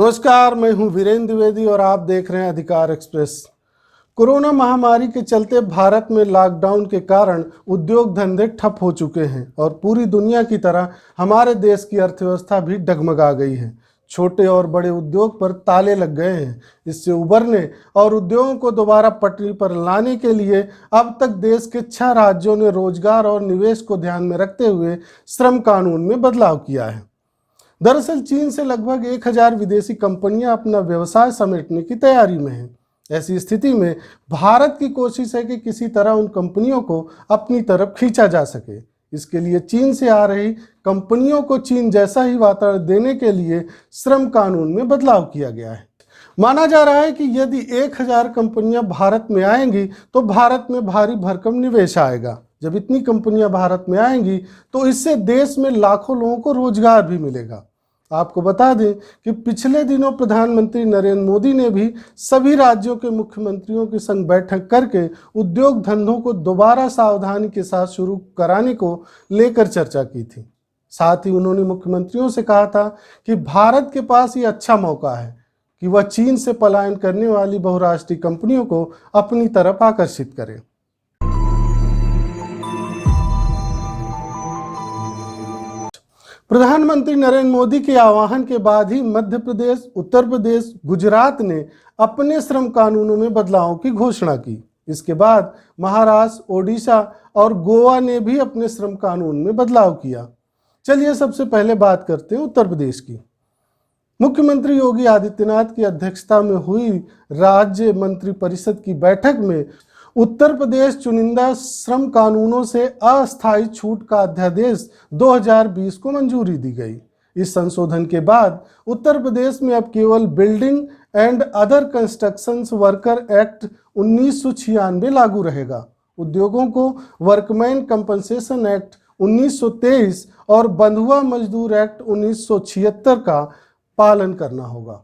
नमस्कार, मैं हूं वीरेंद्र द्विवेदी और आप देख रहे हैं अधिकार एक्सप्रेस। कोरोना महामारी के चलते भारत में लॉकडाउन के कारण उद्योग धंधे ठप हो चुके हैं और पूरी दुनिया की तरह हमारे देश की अर्थव्यवस्था भी डगमगा गई है। छोटे और बड़े उद्योग पर ताले लग गए हैं। इससे उबरने और उद्योगों को दोबारा पटरी पर लाने के लिए अब तक देश के 6 राज्यों ने रोजगार और निवेश को ध्यान में रखते हुए श्रम कानून में बदलाव किया है। दरअसल चीन से लगभग 1000 विदेशी कंपनियां अपना व्यवसाय समेटने की तैयारी में हैं। ऐसी स्थिति में भारत की कोशिश है कि किसी तरह उन कंपनियों को अपनी तरफ खींचा जा सके। इसके लिए चीन से आ रही कंपनियों को चीन जैसा ही वातावरण देने के लिए श्रम कानून में बदलाव किया गया है। माना जा रहा है कि यदि 1000 कंपनियां भारत में आएंगी तो भारत में भारी भरकम निवेश आएगा। जब इतनी कंपनियां भारत में आएंगी तो इससे देश में लाखों लोगों को रोजगार भी मिलेगा। आपको बता दें कि पिछले दिनों प्रधानमंत्री नरेंद्र मोदी ने भी सभी राज्यों के मुख्यमंत्रियों के संग बैठक करके उद्योग धंधों को दोबारा सावधानी के साथ शुरू कराने को लेकर चर्चा की थी। साथ ही उन्होंने मुख्यमंत्रियों से कहा था कि भारत के पास ये अच्छा मौका है कि वह चीन से पलायन करने वाली बहुराष्ट्रीय कंपनियों को अपनी तरफ आकर्षित करे। प्रधानमंत्री नरेंद्र मोदी के आह्वान के बाद ही मध्य प्रदेश, उत्तर प्रदेश, गुजरात ने अपने श्रम कानूनों में बदलावों की घोषणा की। इसके बाद महाराष्ट्र, ओडिशा और गोवा ने भी अपने श्रम कानून में बदलाव किया। चलिए सबसे पहले बात करते हैं उत्तर प्रदेश की। मुख्यमंत्री योगी आदित्यनाथ की अध्यक्षता में हुई राज्य मंत्रिपरिषद की बैठक में उत्तर प्रदेश चुनिंदा श्रम कानूनों से अस्थायी छूट का अध्यादेश 2020 को मंजूरी दी गई। इस संशोधन के बाद उत्तर प्रदेश में अब केवल building and other constructions worker act 1996 लागू रहेगा। उद्योगों को वर्कमैन कंपनसेशन एक्ट 1923 और बंधुआ मजदूर एक्ट 1976 का पालन करना होगा।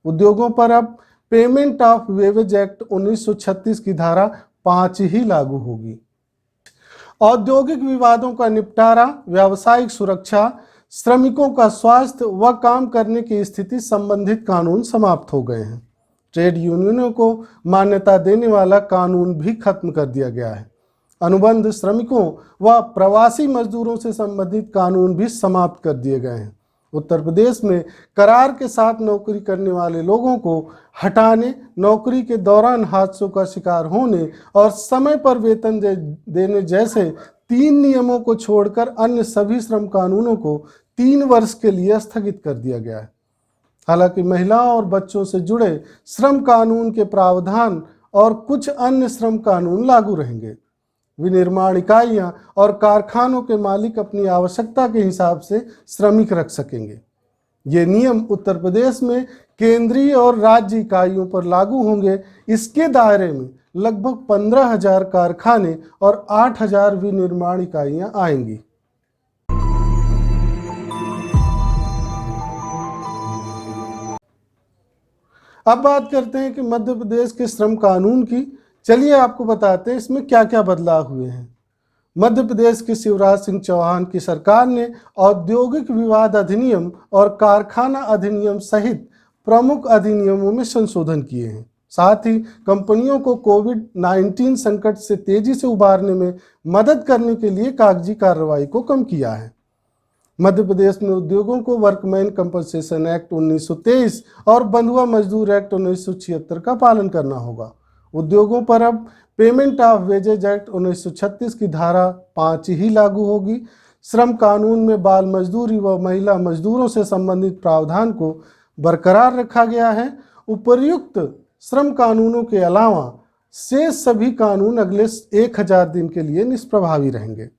उद्योगों पर अब पेमेंट ऑफ वेवेज एक्ट 1936 की धारा 5 ही लागू होगी। औद्योगिक विवादों का निपटारा, व्यावसायिक सुरक्षा, श्रमिकों का स्वास्थ्य व काम करने की स्थिति संबंधित कानून समाप्त हो गए हैं। ट्रेड यूनियनों को मान्यता देने वाला कानून भी खत्म कर दिया गया है। अनुबंध श्रमिकों व प्रवासी मजदूरों से संबंधित कानून भी समाप्त कर दिए गए हैं। उत्तर प्रदेश में करार के साथ नौकरी करने वाले लोगों को हटाने, नौकरी के दौरान हादसों का शिकार होने और समय पर वेतन देने जैसे 3 नियमों को छोड़कर अन्य सभी श्रम कानूनों को 3 वर्ष के लिए स्थगित कर दिया गया है। हालांकि महिलाओं और बच्चों से जुड़े श्रम कानून के प्रावधान और कुछ अन्य श्रम कानून लागू रहेंगे। विनिर्माण इकाइयां और कारखानों के मालिक अपनी आवश्यकता के हिसाब से श्रमिक रख सकेंगे। ये नियम उत्तर प्रदेश में केंद्रीय और राज्य इकाइयों पर लागू होंगे। इसके दायरे में लगभग 15,000 कारखाने और 8,000 विनिर्माण इकाइयां आएंगी। अब बात करते हैं कि मध्य प्रदेश के श्रम कानून की। चलिए आपको बताते हैं इसमें क्या क्या बदलाव हुए हैं। मध्य प्रदेश के शिवराज सिंह चौहान की सरकार ने औद्योगिक विवाद अधिनियम और कारखाना अधिनियम सहित प्रमुख अधिनियमों में संशोधन किए हैं। साथ ही कंपनियों को कोविड-19 संकट से तेजी से उबारने में मदद करने के लिए कागजी कार्रवाई को कम किया है। मध्य प्रदेश में उद्योगों को वर्कमैन कंपनसेशन एक्ट 1923 और बंधुआ मजदूर एक्ट 1976 का पालन करना होगा। उद्योगों पर अब पेमेंट ऑफ वेजेज एक्ट 1936 की धारा 5 ही लागू होगी। श्रम कानून में बाल मजदूरी व महिला मजदूरों से संबंधित प्रावधान को बरकरार रखा गया है। उपर्युक्त श्रम कानूनों के अलावा शेष सभी कानून अगले 1000 दिन के लिए निष्प्रभावी रहेंगे।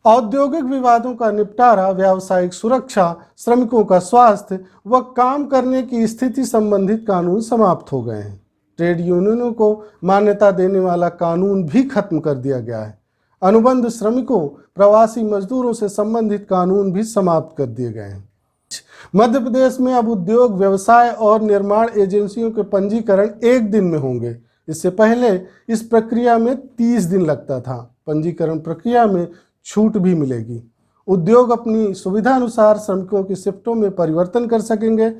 औद्योगिक विवादों का निपटारा, व्यावसायिक सुरक्षा, श्रमिकों का स्वास्थ्य व काम करने की स्थिति संबंधित कानून समाप्त हो गए हैं। ट्रेड यूनियनों को मान्यता देने वाला कानून भी खत्म कर दिया गया है। अनुबंध श्रमिकों, प्रवासी मजदूरों से संबंधित कानून भी समाप्त कर दिए गए हैं। मध्य प्रदेश में अब उद्योग, व्यवसाय और निर्माण एजेंसियों के पंजीकरण 1 दिन में होंगे। इससे पहले इस प्रक्रिया में 30 दिन लगता था। पंजीकरण प्रक्रिया में छूट भी मिलेगी। उद्योग अपनी सुविधा अनुसार श्रमिकों की शिफ्टों में परिवर्तन कर सकेंगे।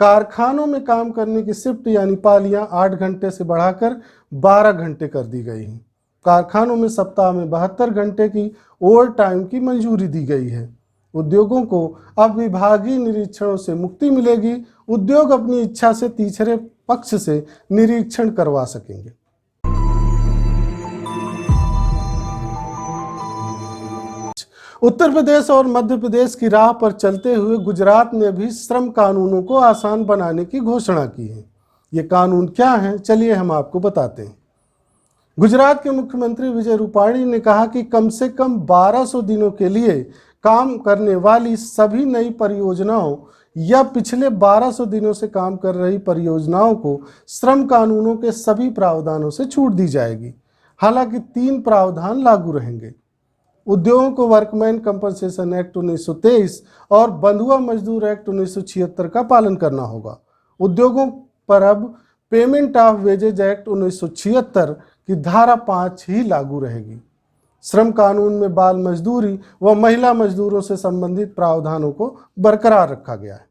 कारखानों में काम करने की शिफ्ट यानी पालियां 8 घंटे से बढ़ाकर 12 घंटे कर दी गई हैं। कारखानों में सप्ताह में 72 घंटे की ओवर टाइम की मंजूरी दी गई है। उद्योगों को अब विभागीय निरीक्षणों से मुक्ति मिलेगी। उद्योग अपनी इच्छा से तीसरे पक्ष से निरीक्षण करवा सकेंगे। उत्तर प्रदेश और मध्य प्रदेश की राह पर चलते हुए गुजरात ने भी श्रम कानूनों को आसान बनाने की घोषणा की है। ये कानून क्या हैं, चलिए हम आपको बताते हैं। गुजरात के मुख्यमंत्री विजय रूपाणी ने कहा कि कम से कम 1200 दिनों के लिए काम करने वाली सभी नई परियोजनाओं या पिछले 1200 दिनों से काम कर रही परियोजनाओं को श्रम कानूनों के सभी प्रावधानों से छूट दी जाएगी। हालांकि 3 प्रावधान लागू रहेंगे। उद्योगों को वर्कमैन कंपनसेशन एक्ट 1923 और बंधुआ मजदूर एक्ट 1976 का पालन करना होगा। उद्योगों पर अब पेमेंट ऑफ वेजेज एक्ट 1976 की धारा 5 ही लागू रहेगी। श्रम कानून में बाल मजदूरी व महिला मजदूरों से संबंधित प्रावधानों को बरकरार रखा गया है।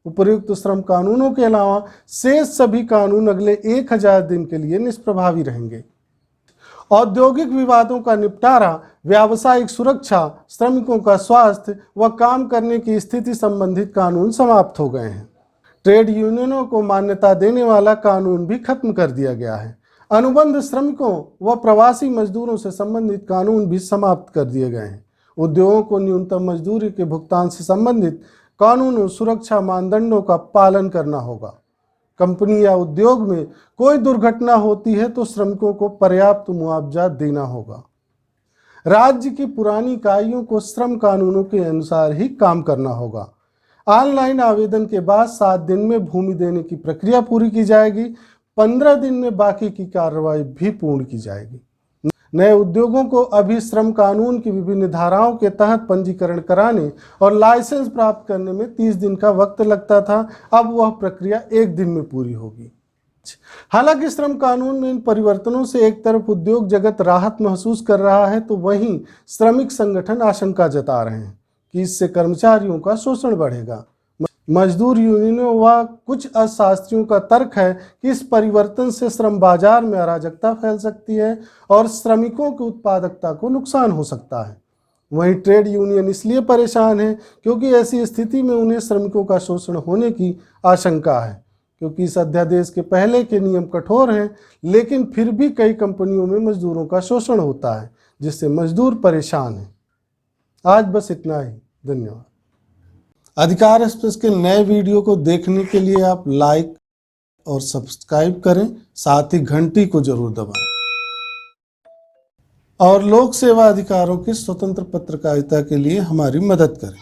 उपर्युक्त श्रम कानूनों के अलावा शेष सभी कानून अगले 1000 दिन के लिए निष्प्रभावी रहेंगे। औद्योगिक विवादों का निपटारा, व्यावसायिक सुरक्षा, श्रमिकों का स्वास्थ्य व काम करने की स्थिति संबंधित कानून समाप्त हो गए हैं। ट्रेड यूनियनों को मान्यता देने वाला कानून भी खत्म कर दिया गया है। अनुबंध श्रमिकों व प्रवासी मजदूरों से संबंधित कानून भी समाप्त कर दिए गए हैं। उद्योगों को न्यूनतम मजदूरी के भुगतान से संबंधित कानूनों सुरक्षा मानदंडों का पालन करना होगा। कंपनी या उद्योग में कोई दुर्घटना होती है तो श्रमिकों को पर्याप्त मुआवजा देना होगा। राज्य की पुरानी इकाइयों को श्रम कानूनों के अनुसार ही काम करना होगा। ऑनलाइन आवेदन के बाद 7 दिन में भूमि देने की प्रक्रिया पूरी की जाएगी। 15 दिन में बाकी की कार्रवाई भी पूर्ण की जाएगी। नए उद्योगों को अभी श्रम कानून की विभिन्न धाराओं के तहत पंजीकरण कराने और लाइसेंस प्राप्त करने में 30 दिन का वक्त लगता था। अब वह प्रक्रिया 1 दिन में पूरी होगी। हालांकि श्रम कानून में इन परिवर्तनों से एक तरफ उद्योग जगत राहत महसूस कर रहा है तो वहीं श्रमिक संगठन आशंका जता रहे हैं कि इससे कर्मचारियों का शोषण बढ़ेगा। मजदूर यूनियनों व कुछ अर्थशास्त्रियों का तर्क है कि इस परिवर्तन से श्रम बाजार में अराजकता फैल सकती है और श्रमिकों की उत्पादकता को नुकसान हो सकता है। वहीं ट्रेड यूनियन इसलिए परेशान है क्योंकि ऐसी स्थिति में उन्हें श्रमिकों का शोषण होने की आशंका है। क्योंकि इस अध्यादेश के पहले के नियम कठोर हैं, लेकिन फिर भी कई कंपनियों में मजदूरों का शोषण होता है जिससे मजदूर परेशान हैं। आज बस इतना ही। धन्यवाद। अधिकार एक्सप्रेस के नए वीडियो को देखने के लिए आप लाइक और सब्सक्राइब करें, साथ ही घंटी को जरूर दबाएं और लोक सेवा अधिकारों की स्वतंत्र पत्रकारिता के लिए हमारी मदद करें।